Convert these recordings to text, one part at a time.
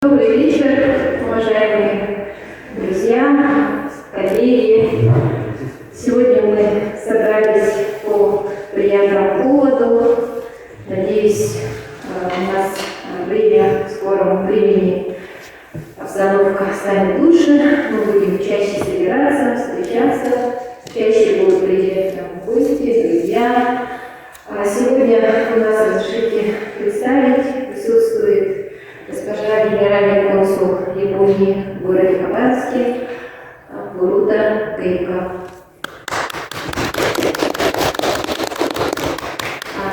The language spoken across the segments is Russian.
Добрый вечер, уважаемые друзья, коллеги. Сегодня мы собрались по приятному поводу. Надеюсь, у нас в скором времени обстановка станет лучше. Мы будем чаще собираться, встречаться, чаще будут приезжать к нам гости, друзья. Сегодня у нас, разрешите представить, присутствует госпожа генеральный консул Японии в городе Хабаровске Бурута Кейко.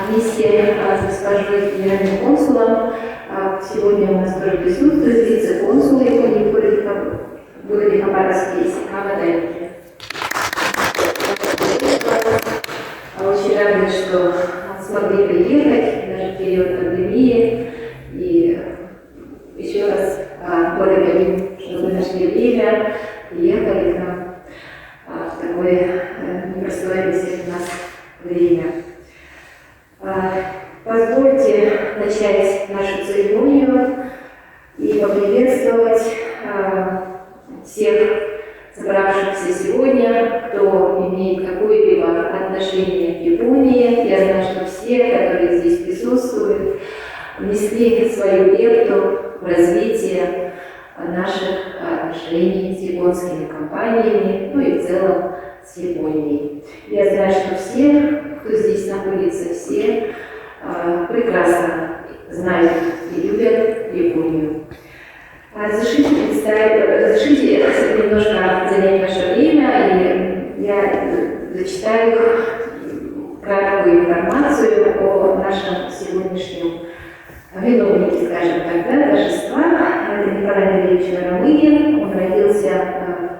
Вместе с госпожой генеральным консулом сегодня у нас тоже присутствует вице-консул Японии в городе Хабаровске Исикава Дайки. Очень рады, что смогли приехать даже в период пандемии. И еще раз благодарим, что вы нашли время, приехали к нам в такое непростое для всех нас время. Позвольте начать нашу церемонию и поприветствовать всех собравшихся сегодня, кто имеет какое-либо отношение к Японии. Я знаю, что все, которые здесь присутствуют, внесли свою лепту в развитие наших отношений с японскими компаниями, ну и в целом с Японией. Я знаю, что все, кто здесь находится, все прекрасно знают и любят Японию. Разрешите немножко занять ваше время, и я зачитаю краткую информацию о нашем сегодняшнем виновнике, скажем так, торжества. Это Николай Андреевич Воромыгин. Он родился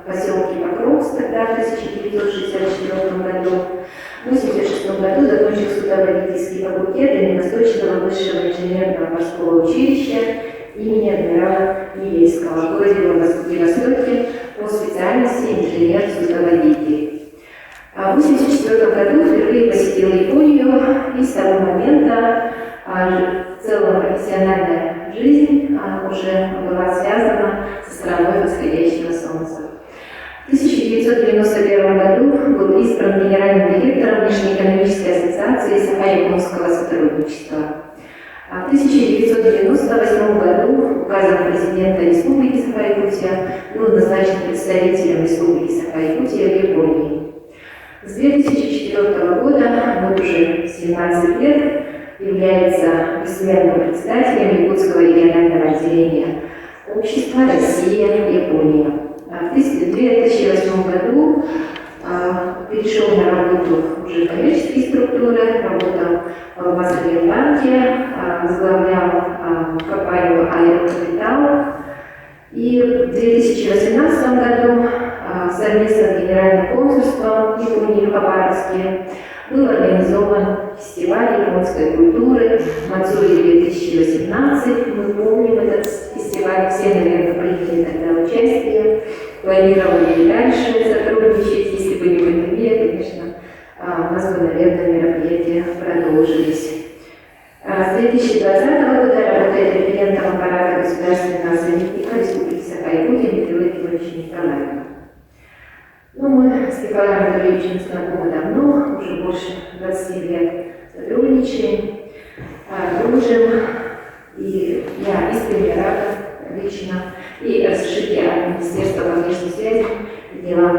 в поселке Покровск тогда, в 1964 году. В 1986 году закончил судоводительский факультет Дальневосточного высшего инженерного морского училища имени адмирала Невельского в городе Владивостоке по специальности инженер-судоводитель. В 1984 году впервые посетил Японию, и с того момента в целом профессиональная жизнь уже была связана со страной восходящего солнца. В 1991 году был избран генеральным директором Внешнеэкономической ассоциации Сахо-Японского сотрудничества. В 1998 году указом президента Республики Саха-Якутия был назначен представителем Республики Саха-Якутия в Японии. С 2004 года, вот уже 17 лет, является постоянным председателем Якутского регионального отделения общества Россия-Япония. В 2008 году перешел на работу уже в коммерческие структуры, работал в Москве-банке, возглавлял компанию «Аэрокапитал». И в 2018 году совместно с Генеральным консульством Японии в Хабаровске был организован фестиваль японской культуры Мацури 2018. Мы помним этот фестиваль, все, наверное, приняли тогда участие, планировали и дальше сотрудничать. Если бы не пандемия, конечно, у нас бы, наверное, мероприятия продолжились. С 2020 года работает референтом аппарата государственного советника Республики Саха-Якутия Михаила Егоровича Николаева. Мы с Николаем Андреевичем знакомы давно, уже больше 20 лет сотрудничаем, дружим, и я искренне рада лично и разрешите от Министерства внешней связи и делам